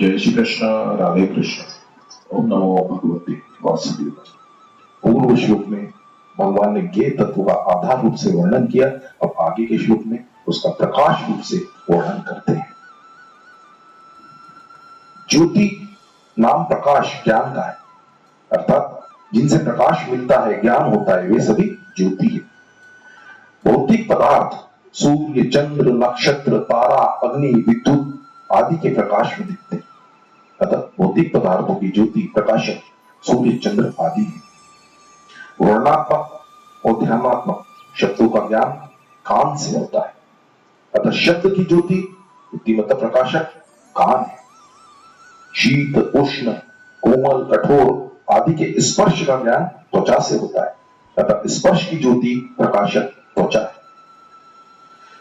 जय श्री कृष्ण। राधे कृष्ण। ओम नमो भगवते वासुदेवाय। पूर्व श्लोक में भगवान ने ज्ञेय तत्व का आधार रूप से वर्णन किया। अब आगे के श्लोक में उसका प्रकाश रूप से वर्णन करते हैं। ज्योति नाम प्रकाश ज्ञान का है, अर्थात जिनसे प्रकाश मिलता है, ज्ञान होता है, वे सभी ज्योति है। भौतिक पदार्थ सूर्य, चंद्र, नक्षत्र, तारा, अग्नि, विद्युत आदि के प्रकाश में दिखते हैं। अतः भौतिक पदार्थों की ज्योति प्रकाशक सूर्य, चंद्र आदि है। वर्णात्मक और ध्यानात्मक शब्दों का ज्ञान कान से होता है। अतः शब्द की ज्योति बुद्धिमत्ता प्रकाशक कान है। शीत, उष्ण, कोमल, कठोर आदि के स्पर्श का ज्ञान त्वचा से होता है। अतः स्पर्श की ज्योति प्रकाशक त्वचा है।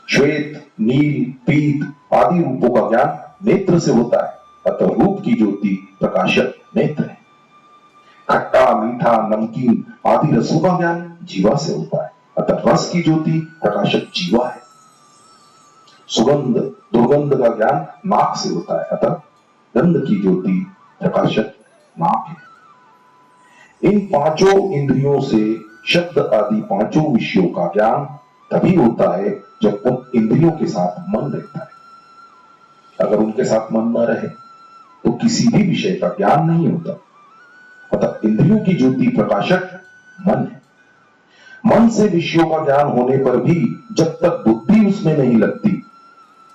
श्वेत, नील, पीत आदि रूपों का ज्ञान नेत्र से होता है। अतः रूप की ज्योति प्रकाशक नेत्र है। खट्टा, मीठा, नमकीन आदि रसों का ज्ञान जीवा से होता है। अतः रस की ज्योति प्रकाशक जीवा है। सुगंध, दुर्गंध का ज्ञान नाक से होता है। अतः गंध की ज्योति प्रकाशक नाक है। इन पांचों इंद्रियों से शब्द आदि पांचों विषयों का ज्ञान तभी होता है जब उन इंद्रियों के साथ मन रहता है। अगर उनके साथ मन न रहे तो किसी भी विषय का ज्ञान नहीं होता। अतः इंद्रियों की ज्योति प्रकाशक मन है। मन से विषयों का ज्ञान होने पर भी जब तक बुद्धि उसमें नहीं लगती,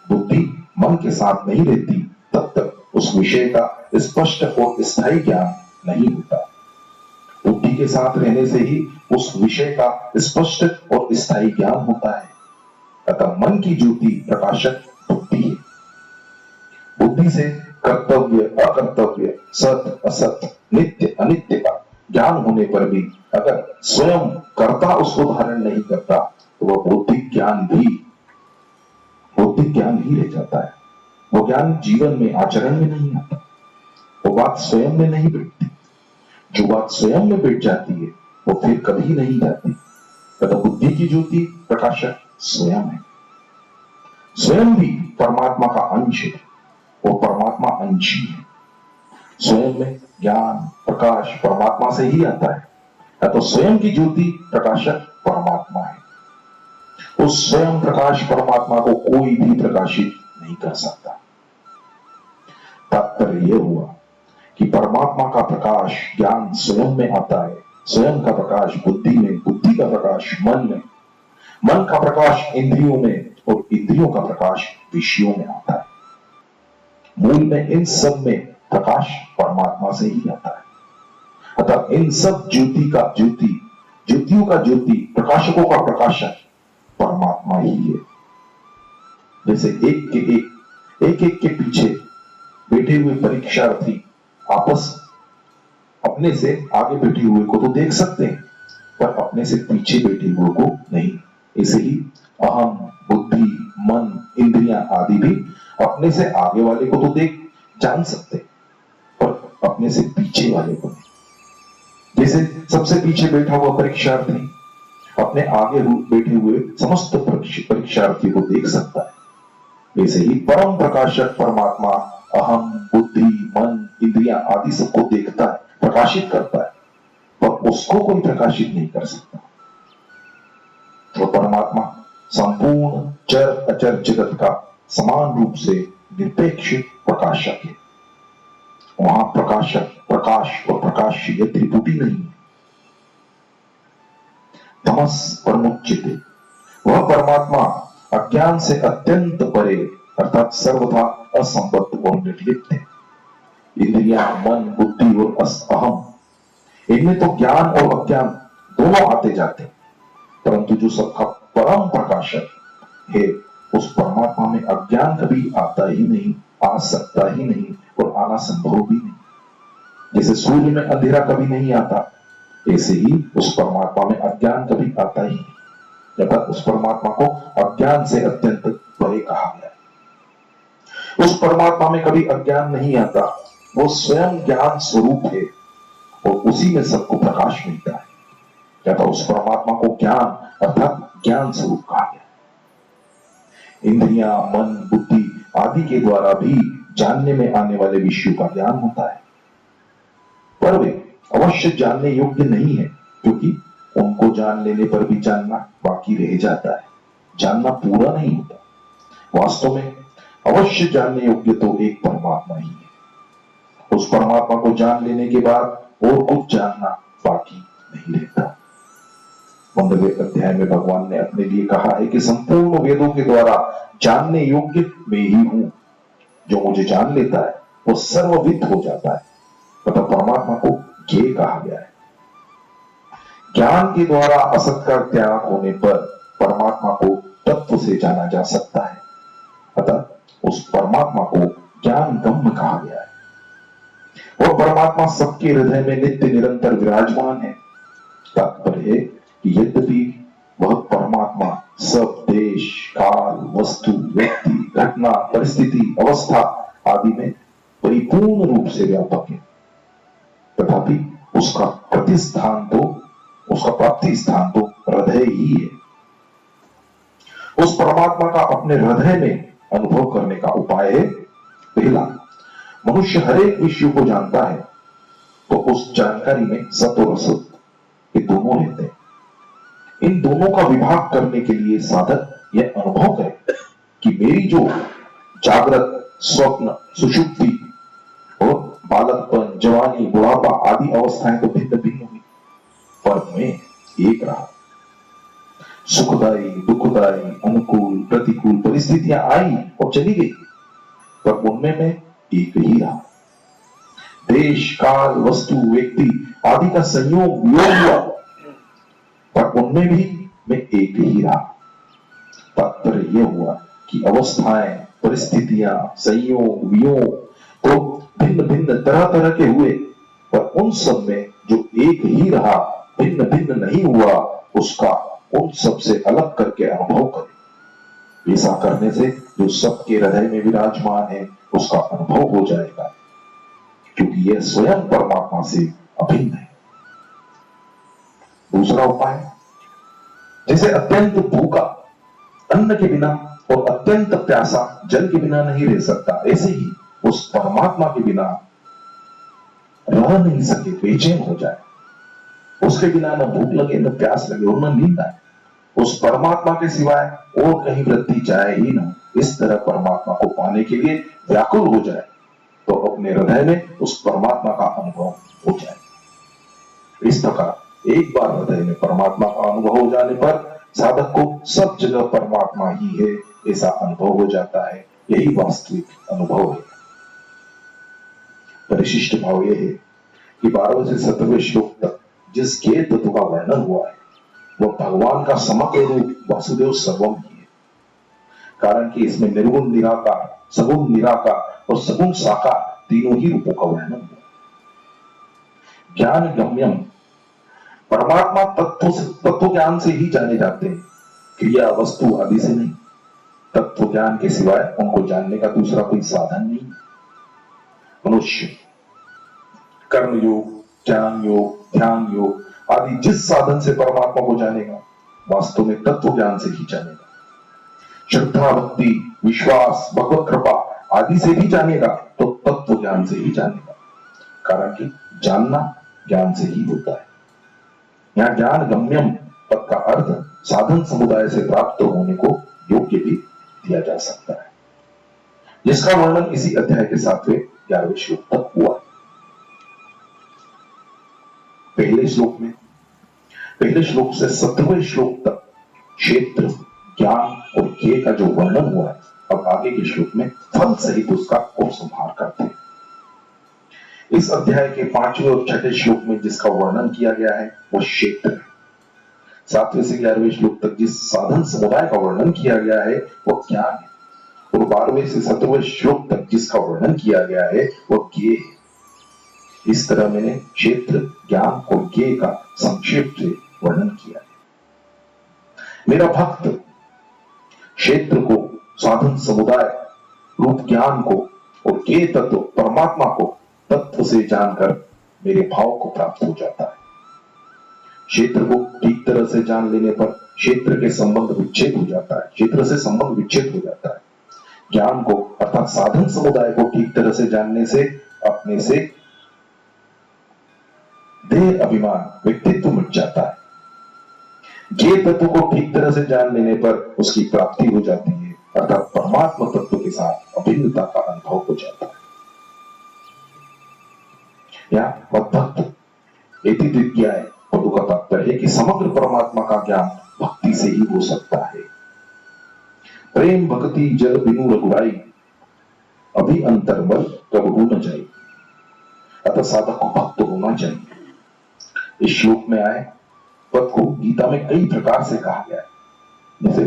बुद्धि मन के साथ नहीं रहती, तब तक उस विषय का स्पष्ट और स्थायी ज्ञान नहीं होता। बुद्धि के साथ रहने से ही उस विषय का स्पष्ट और स्थायी ज्ञान होता है। अतः मन की ज्योति प्रकाशक बुद्धि है। बुद्धि से कर्तव्य, अकर्तव्य, सत्य, असत्य, नित्य, अनित्य का ज्ञान होने पर भी अगर स्वयं कर्ता उसको धारण नहीं करता तो वह बौद्धिक ज्ञान ही रह जाता है। वो ज्ञान जीवन में, आचरण में नहीं आता। वो बात स्वयं में नहीं बैठती। जो बात स्वयं में बैठ जाती है वो फिर कभी नहीं जाती। अतः बुद्धि की ज्योति प्रकाशक स्वयं है। स्वयं भी परमात्मा का अंश है। वो परमात्मा अंशी है। स्वयं में ज्ञान प्रकाश परमात्मा से ही आता है। तो स्वयं की ज्योति प्रकाशक परमात्मा है। उस स्वयं प्रकाश परमात्मा को कोई भी प्रकाशित नहीं कर सकता। तात्पर्य यह हुआ कि परमात्मा का प्रकाश ज्ञान स्वयं में आता है। स्वयं का प्रकाश बुद्धि में, बुद्धि का प्रकाश मन में, मन का प्रकाश इंद्रियों में और इंद्रियों का प्रकाश विषयों में आता है। मूल में इन सब में प्रकाश परमात्मा से ही आता है। अतः इन सब ज्योति का ज्योति, ज्योतियों का ज्योति, प्रकाशकों का प्रकाशक परमात्मा ही है। जैसे एक के पीछे बैठे हुए परीक्षार्थी आपस अपने से आगे बैठे हुए को तो देख सकते हैं पर अपने से पीछे बैठे हुए को नहीं। ऐसे ही अहम, बुद्धि, मन, इंद्रियां आदि भी अपने से आगे वाले को तो जान सकते पर अपने से पीछे वाले को नहीं। जैसे सबसे पीछे बैठा हुआ परीक्षार्थी अपने आगे बैठे हुए समस्त परीक्षार्थियों को देख सकता है। वैसे ही परम प्रकाशक परमात्मा अहम, बुद्धि, मन, इंद्रियां आदि सबको देखता है, प्रकाशित करता है, पर उसको कोई प्रकाशित नहीं कर सकता। तो परमात्मा संपूर्ण चर अचर जगत का समान रूप से निरपेक्ष प्रकाशक है। वहां प्रकाशक, प्रकाश और प्रकाश ये त्रिपुटी नहीं है। तमस परमुच्यते, वह परमात्मा अज्ञान से अत्यंत परे अर्थात सर्वथा असंबद्ध और निर्लिप्त है। इंद्रियां, मन, बुद्धि और अहम इनमें तो ज्ञान और अज्ञान दोनों आते जाते, परंतु जो सबका परम प्रकाशक है उस परमात्मा में अज्ञान कभी आता ही नहीं, आ सकता ही नहीं और आना संभव भी नहीं। जैसे सूर्य में अंधेरा कभी नहीं आता, ऐसे ही उस परमात्मा में अज्ञान कभी आता ही नहीं। जब उस परमात्मा को अज्ञान से अत्यंत परे कहा गया है। उस परमात्मा में कभी अज्ञान नहीं आता। वो स्वयं ज्ञान स्वरूप है और उसी में सबको प्रकाश मिलता है। कहता उस परमात्मा को ज्ञान अर्थात ज्ञान स्वरूप कहा गया। इंद्रियां, मन, बुद्धि आदि के द्वारा भी जानने में आने वाले विषयों का ज्ञान होता है, पर वे अवश्य जानने योग्य नहीं है, क्योंकि उनको जान लेने पर भी जानना बाकी रह जाता है, जानना पूरा नहीं होता। वास्तव में अवश्य जानने योग्य तो एक परमात्मा ही है। उस परमात्मा को जान लेने के बाद और कुछ जानना बाकी नहीं रहता। 15वें अध्याय में भगवान ने अपने लिए कहा है कि संपूर्ण वेदों के द्वारा जानने योग्य मैं ही हूं। जो मुझे जान लेता है वो सर्वविद हो जाता है। तथा परमात्मा को ज्ञेय कहा गया है। ज्ञान के द्वारा असत का त्याग होने पर परमात्मा को तत्व से जाना जा सकता है। अतः उस परमात्मा को ज्ञान गम्य कहा गया है। वह परमात्मा सबके हृदय में नित्य निरंतर विराजमान है। तात्पर्य है कि यद्यपि वह परमात्मा सब देश, काल, वस्तु, व्यक्ति, घटना, परिस्थिति, अवस्था आदि में परिपूर्ण रूप से व्यापक है, तथापि उसका प्राप्ति स्थान तो हृदय ही है। उस परमात्मा का अपने हृदय में अनुभव करने का उपाय है, पहला, मनुष्य हर एक विषय को जानता है, तो उस जानकारी में सत और असत ये दोनों रहते हैं। इन दोनों का विभाग करने के लिए साधक यह अनुभव करे कि मेरी जो जागृत, स्वप्न, सुषुप्ति और बालकपन, जवानी, बुढ़ापा आदि अवस्थाएं तो भिन्न भिन्न हुई, पर मैं एक रहा। सुखदायी, दुखदायी, अनुकूल, प्रतिकूल परिस्थितियां आई और चली गई, पर उनमें मैं एक ही रहा। देश, काल, वस्तु, व्यक्ति आदि का संयोग वियोग हुआ, पर उनमें भी मैं एक ही रहा। तात्पर्य यह हुआ कि अवस्थाएं, परिस्थितियां, संयोग, वियोग तो भिन्न भिन्न तरह तरह के हुए, पर उन सब में जो एक ही रहा, भिन्न भिन्न नहीं हुआ, उसका उन सब से अलग करके अनुभव करे। ऐसा करने से जो सबके हृदय में विराजमान है उसका अनुभव हो जाएगा, क्योंकि यह स्वयं परमात्मा से अभिन्न है। दूसरा उपाय, जैसे अत्यंत भूखा अन्न के बिना और अत्यंत प्यासा जल के बिना नहीं रह सकता, ऐसे ही उस परमात्मा के बिना रह नहीं सके, बेचैन हो जाए। उसके बिना न भूख लगे, न प्यास लगे और न नींद आए। उस परमात्मा के सिवाय और कहीं वृत्ति जाए ही ना। इस तरह परमात्मा को पाने के लिए व्याकुल हो जाए तो अपने हृदय में उस परमात्मा का अनुभव हो जाए। इस प्रकार एक बार हृदय में परमात्मा का अनुभव हो जाने पर साधक को सब जगह परमात्मा ही है ऐसा अनुभव हो जाता है। यही वास्तविक अनुभव है। परिशिष्ट भाव यह है कि 12वें से 17वें श्लोक तक जिस ज्ञेय तत्व का वर्णन हुआ है वह भगवान का समग्र रूप वासुदेव सर्वम ही है। कारण कि इसमें निर्गुण निराकार, सगुण निराकार और सगुण साकार तीनों ही रूपों का वर्णन हुआ। ज्ञान गम्यम, परमात्मा तत्व ज्ञान से ही जाने जाते हैं, क्रिया, वस्तु आदि से नहीं। तत्व ज्ञान के सिवाय उनको जानने का दूसरा कोई साधन नहीं। मनुष्य कर्म योग, ज्ञान योग, ध्यान योग आदि जिस साधन से परमात्मा को जानेगा, वास्तव में तत्व ज्ञान से ही जानेगा। श्रद्धा, भक्ति, विश्वास, भगवत कृपा आदि से भी जानेगा तो तत्व ज्ञान से ही जानेगा। कारण कि जानना ज्ञान से ही होता है। यहां ज्ञान गम्यम पद का अर्थ साधन समुदाय से प्राप्त होने को योग्य भी दिया जा सकता है, जिसका वर्णन इसी अध्याय के 7वें 11वें श्लोक तक हुआ। पहले श्लोक से 17वें श्लोक तक क्षेत्र, ज्ञान और ज्ञेय का जो वर्णन हुआ है, अब आगे के श्लोक में फल सहित उसका उपसंहार करते हैं। इस अध्याय के 5वें और 6ठे श्लोक में जिसका वर्णन किया गया है वह क्षेत्र है। 7वें से 11वें श्लोक तक जिस साधन समुदाय का वर्णन किया गया है वह ज्ञान है, और 12वें से 17वें श्लोक तक जिसका वर्णन किया गया है वह ज्ञेय है। इस तरह मैंने क्षेत्र, ज्ञान और ज्ञेय का संक्षेप से वर्णन किया है। मेरा भक्त क्षेत्र को, साधन समुदाय रूप ज्ञान को और ज्ञेय तत्व परमात्मा को तत्व से जानकर मेरे भाव को प्राप्त हो जाता है। क्षेत्र को ठीक तरह से जान लेने पर क्षेत्र के संबंध विच्छेद हो जाता है, क्षेत्र से संबंध विच्छेद हो जाता है। ज्ञान को अर्थात साधन समुदाय को ठीक तरह से जानने से अपने से देह अभिमान व्यक्तित्व मिट जाता है। ये तत्व को ठीक तरह से जान लेने पर उसकी प्राप्ति हो जाती है, अर्थात परमात्मा तत्व के साथ अभिन्नता का अनुभव हो जाता है। या मद्भक्त एति विज्ञाय पदों का तात्पर्य है कि समग्र परमात्मा का ज्ञान भक्ति से ही हो सकता है। प्रेम भक्ति जल बिनु रघुराई, अभी अंतर्बल कबहू न जाए। अतः साधक को भक्त होना चाहिए। इस श्लोक में आए पद को गीता में कई प्रकार से कहा गया है, जैसे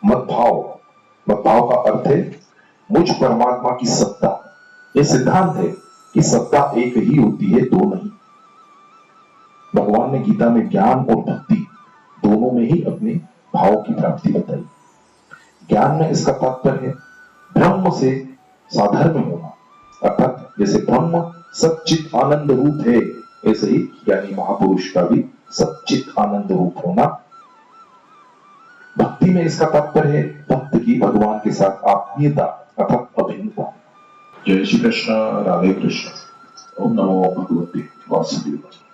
मद्भाव का अर्थ है मुझ परमात्मा की सत्ता। यह सिद्धांत है कि सत्ता एक ही होती है, दो नहीं। भगवान ने गीता में ज्ञान और भक्ति दोनों में ही अपने भाव की प्राप्ति बताई। ज्ञान में इसका तात्पर्य है ब्रह्म से साधर्म्य होना, अर्थात जैसे ब्रह्म सच्चित आनंद रूप है, ऐसे ही ज्ञानी महापुरुष का भी सच्चित आनंद रूप होना। भक्ति में इसका तात्पर्य है भक्त की भगवान के साथ आत्मीयता अर्थात अभिन्नता। जय श्री कृष्ण, राधे कृष्ण। ओम नमो भगवते वासुदेवाय।